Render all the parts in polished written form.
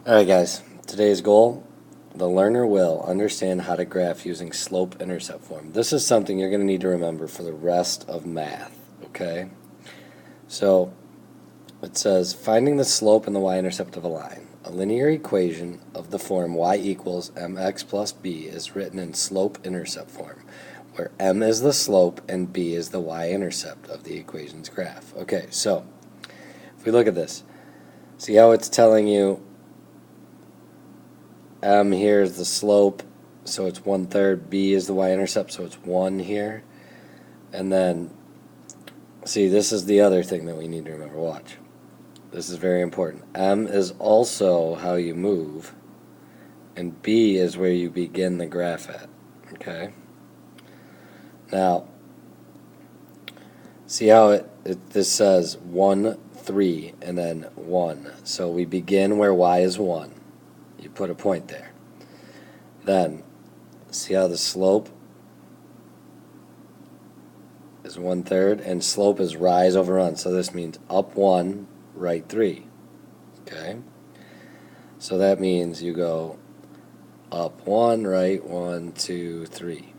Alright guys, today's goal, the learner will understand how to graph using slope-intercept form. This is something you're going to need to remember for the rest of math, okay? So, it says, finding the slope and the y-intercept of a line. A linear equation of the form y equals mx plus b is written in slope-intercept form, where m is the slope and b is the y-intercept of the equation's graph. Okay, so, if we look at this, see how it's telling you M here is the slope, so it's 1/3. B is the y-intercept, so it's 1 here. And then, see, this is the other thing that we need to remember. Watch. This is very important. M is also how you move, and B is where you begin the graph at. Okay? Now, see how this says 1, 3, and then 1. So we begin where y is 1. You put a point there. Then, see how the slope is 1/3, and slope is rise over run. So this means up 1, right 3. Okay? So that means you go up 1, right 1, 2, 3.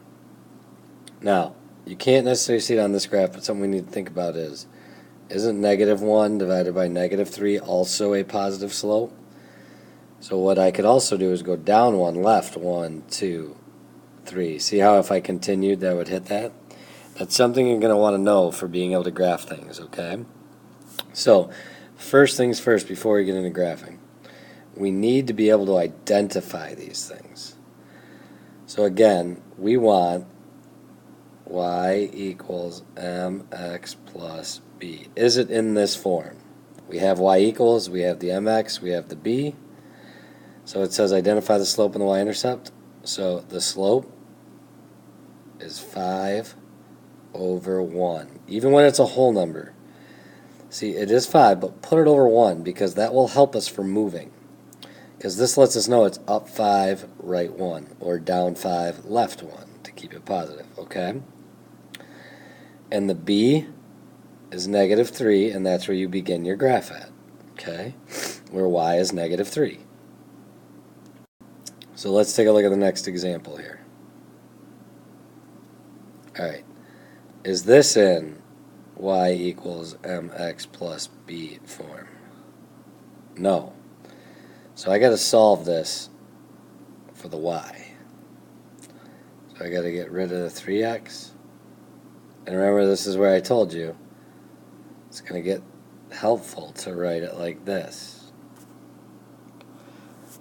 Now, you can't necessarily see it on this graph, but something we need to think about is, isn't -1 divided by -3 also a positive slope? So what I could also do is go down 1, left 1, 2, 3. See how if I continued that would hit that? That's something you're going to want to know for being able to graph things, okay? So first things first before we get into graphing, we need to be able to identify these things. So again, we want y equals mx plus b. Is it in this form? We have y equals, we have the mx, we have the b. So it says identify the slope and the y-intercept. So the slope is 5/1. Even when it's a whole number. See, it is 5, but put it over 1 because that will help us for moving. Because this lets us know it's up 5, right 1, or down 5, left 1 to keep it positive, okay? And the b is -3, and that's where you begin your graph at, okay? Where y is -3. So let's take a look at the next example here. Alright, is this in y equals mx plus b form? No. So I got to solve this for the y. So I got to get rid of the 3x. And remember, this is where I told you it's going to get helpful to write it like this.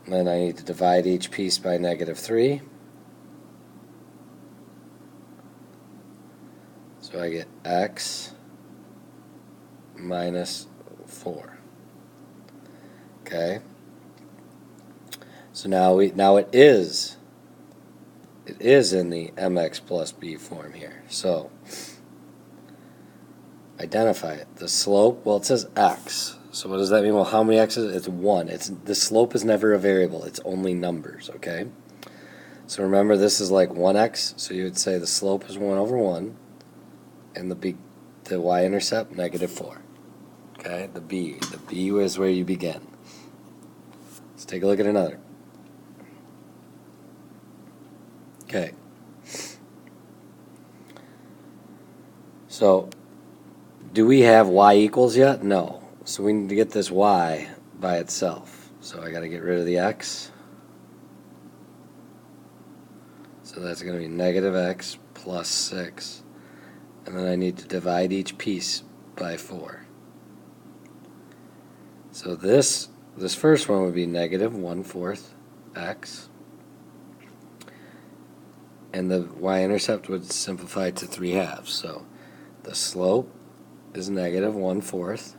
And then I need to divide each piece by -3. So I get x minus 4. Okay. So now it is in the mx plus b form here. So identify it. The slope, well, it says x. So what does that mean? Well, how many x's? It's 1. The slope is never a variable. It's only numbers, okay? So remember, this is like 1x. So you would say the slope is 1/1, and the y-intercept, -4. Okay, the b is where you begin. Let's take a look at another. Okay. So, do we have y equals yet? No. So we need to get this y by itself. So I got to get rid of the x. So that's going to be -x plus 6. And then I need to divide each piece by 4. So this first one would be -1/4 x. And the y-intercept would simplify to 3/2. So the slope is -1/4.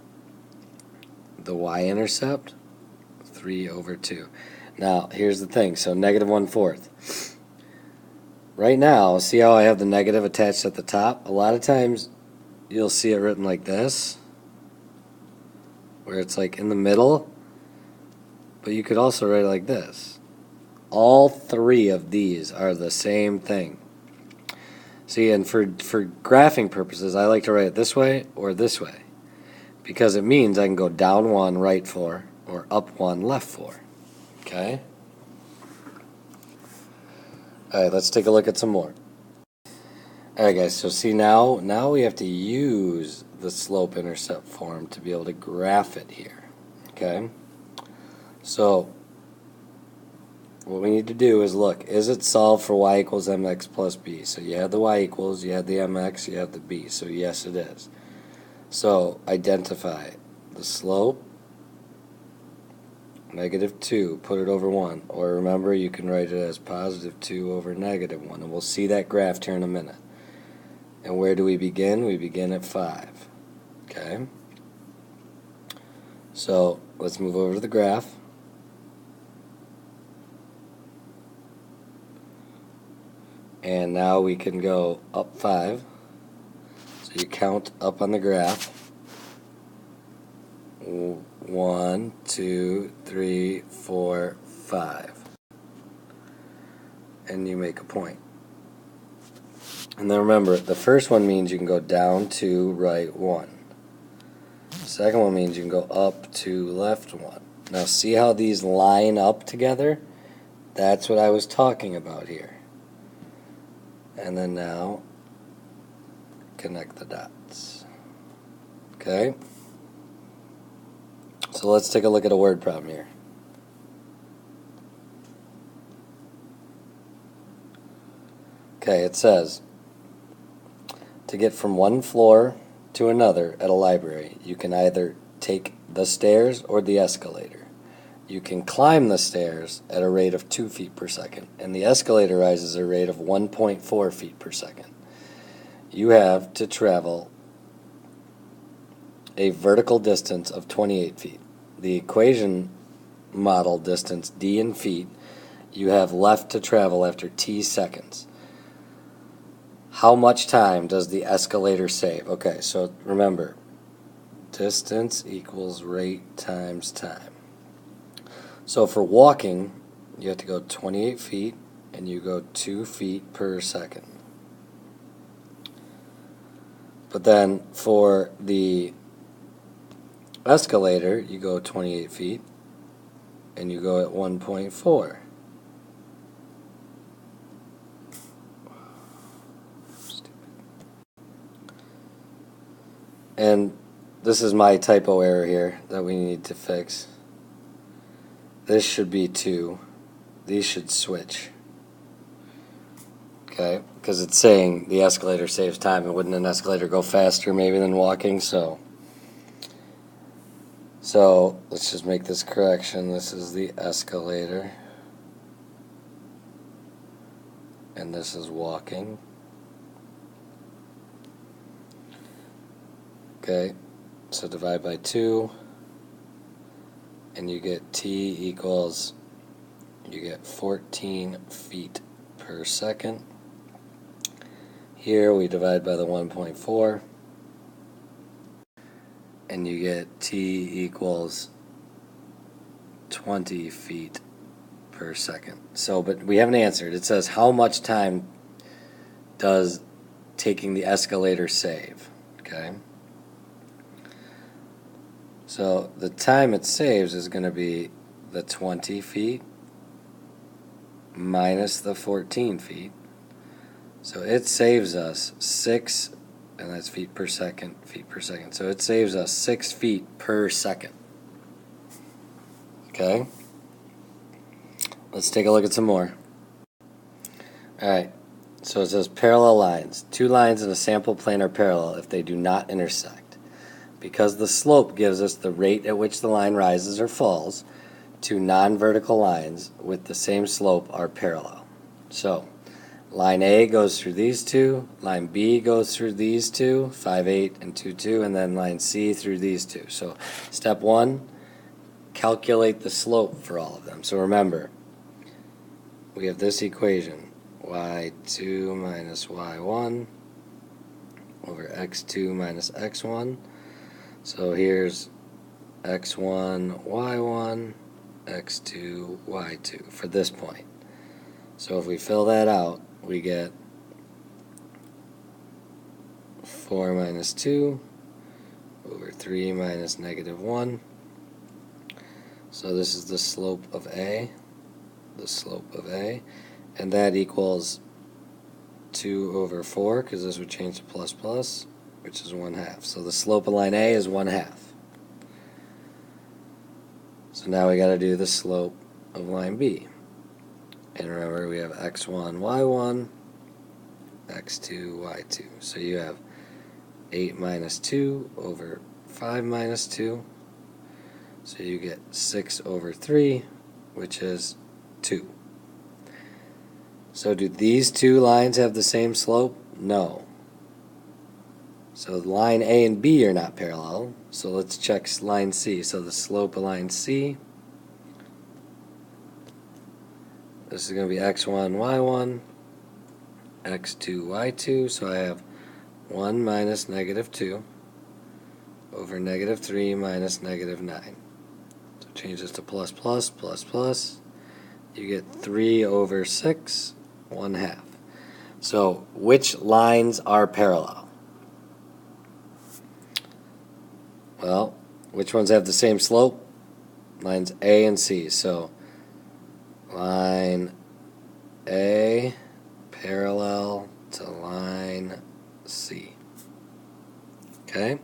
The y-intercept, 3/2. Now, here's the thing. So -1/4. Right now, see how I have the negative attached at the top? A lot of times, you'll see it written like this, where it's like in the middle, but you could also write it like this. All three of these are the same thing. See, and for graphing purposes, I like to write it this way or this way, because it means I can go down 1, right 4, or up 1, left 4. Okay? Alright, let's take a look at some more. Alright guys, so see now we have to use the slope-intercept form to be able to graph it here. Okay? So, what we need to do is look, is it solved for y equals mx plus b? So you had the y equals, you had the mx, you have the b. So yes, it is. So identify the slope, -2, put it over 1. Or remember, you can write it as +2 over -1. And we'll see that graph here in a minute. And where do we begin? We begin at 5. Okay? So let's move over to the graph. And now we can go up 5. So you count up on the graph. 1, 2, 3, 4, 5. And you make a point. And then remember, the first one means you can go down 2, right 1. The second one means you can go up 2, left 1. Now see how these line up together? That's what I was talking about here. And then now, connect the dots. Okay? So let's take a look at a word problem here. Okay, it says, to get from one floor to another at a library, you can either take the stairs or the escalator. You can climb the stairs at a rate of 2 feet per second, and the escalator rises at a rate of 1.4 feet per second. You have to travel a vertical distance of 28 feet. The equation model distance, d in feet, you have left to travel after t seconds. How much time does the escalator save? Okay, so remember, distance equals rate times time. So for walking, you have to go 28 feet, and you go 2 feet per second. But then for the escalator, you go 28 feet, and you go at 1.4. And this is my typo error here that we need to fix. This should be 2. These should switch. Okay, because it's saying the escalator saves time, and wouldn't an escalator go faster maybe than walking? So let's just make this correction. This is the escalator, and this is walking. Okay, so divide by 2, and you get t equals, you get 14 feet per second. Here we divide by the 1.4, and you get t equals 20 feet per second. So, but we haven't answered. It says how much time does taking the escalator save? Okay. So the time it saves is going to be the 20 feet minus the 14 feet. So it saves us 6, and that's feet per second. So it saves us 6 feet per second. Okay? Let's take a look at some more. Alright, so it says parallel lines. 2 lines in a sample plane are parallel if they do not intersect. Because the slope gives us the rate at which the line rises or falls, 2 non-vertical lines with the same slope are parallel. So, line A goes through these 2, line B goes through these 2, 5, 8, and 2, 2, and then line C through these 2. So, step 1, calculate the slope for all of them. So remember, we have this equation, y2 minus y1 over x2 minus x1. So here's x1, y1, x2, y2 for this point. So if we fill that out, we get 4 minus 2 over 3 minus -1. So this is the slope of A, and that equals 2 over 4, because this would change to plus plus, which is 1/2. So the slope of line A is 1/2. So now we got to do the slope of line B. And remember, we have x1, y1, x2, y2. So you have 8 minus 2 over 5 minus 2. So you get 6 over 3, which is 2. So do these two lines have the same slope? No. So line A and B are not parallel. So let's check line C. So the slope of line C, this is going to be x1, y1, x2, y2. So I have 1 minus negative 2 over negative 3 minus negative 9. So change this to plus plus, plus plus. You get 3 over 6, 1/2. So which lines are parallel? Well, which ones have the same slope? Lines A and C. So line A parallel to line C. Okay?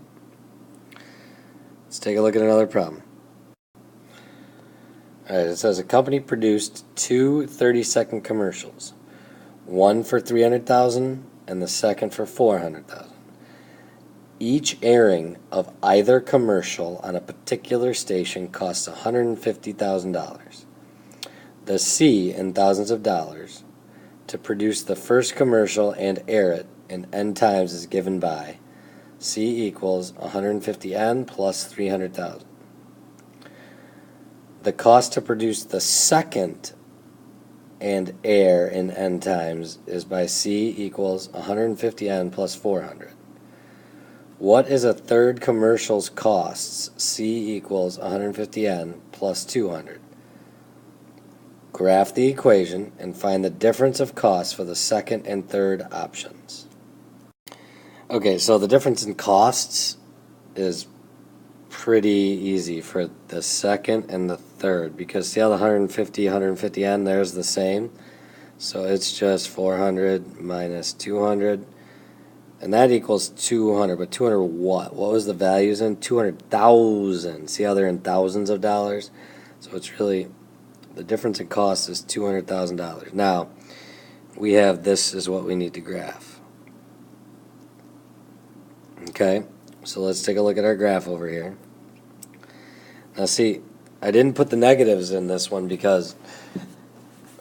Let's take a look at another problem. Alright, it says a company produced two 30-second commercials. One for $300,000 and the second for $400,000. Each airing of either commercial on a particular station costs $150,000. The C in thousands of dollars to produce the first commercial and air it in N times is given by C equals 150N plus 300,000. The cost to produce the second and air in N times is by C equals 150N plus 400. What is a third commercial's costs? C equals 150N plus 200. Graph the equation and find the difference of costs for the second and third options. Okay, so the difference in costs is pretty easy for the second and the third, because see how the 150N there's the same? So it's just 400 minus 200. And that equals 200, but 200 what? What was the values in? 200,000. See how they're in thousands of dollars? So it's really, the difference in cost is $200,000. Now, we have this is what we need to graph. Okay, so let's take a look at our graph over here. Now see, I didn't put the negatives in this one because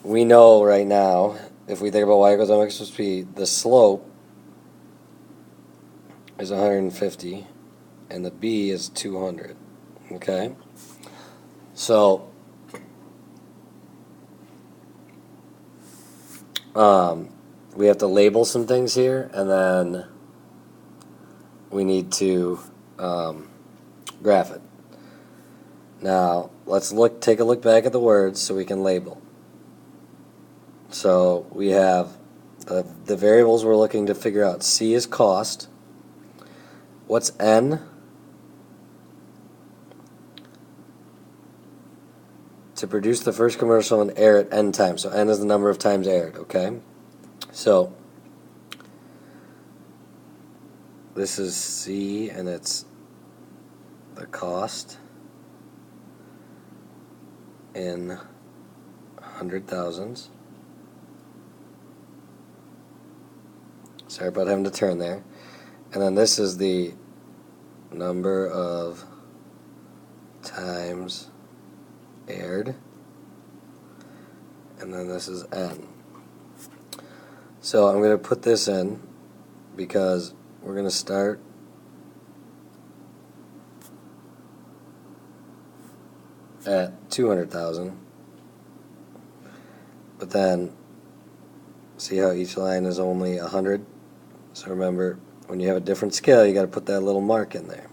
we know right now, if we think about y equals mx plus b, the slope is 150 and the B is 200. Okay? So we have to label some things here, and then we need to graph it. Now let's take a look back at the words so we can label. So we have the variables we're looking to figure out. C is cost. What's N? To produce the first commercial and air it N times. So N is the number of times aired, okay? So this is C, and it's the cost in 100,000s. Sorry about having to turn there. And then this is the number of times aired. And then this is N. So I'm going to put this in because we're going to start at 200,000. But then see how each line is only 100? So remember, when you have a different scale, you got to put that little mark in there.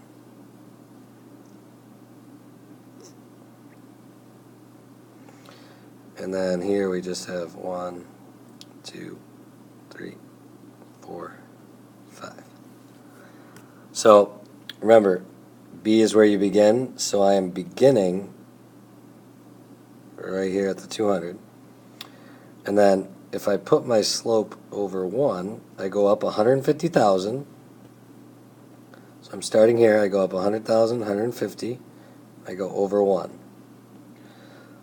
And then here we just have 1, 2, 3, 4, 5. So remember, B is where you begin, so I am beginning we're right here at the 200. And then if I put my slope over 1, I go up 150,000. So I'm starting here, I go up 100,000, 150, I go over 1.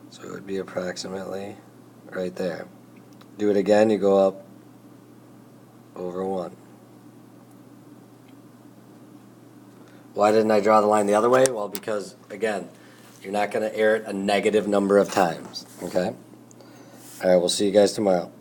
So it would be approximately right there. Do it again, you go up over 1. Why didn't I draw the line the other way? Well, because, again, you're not going to err it a negative number of times, okay? All right, we'll see you guys tomorrow.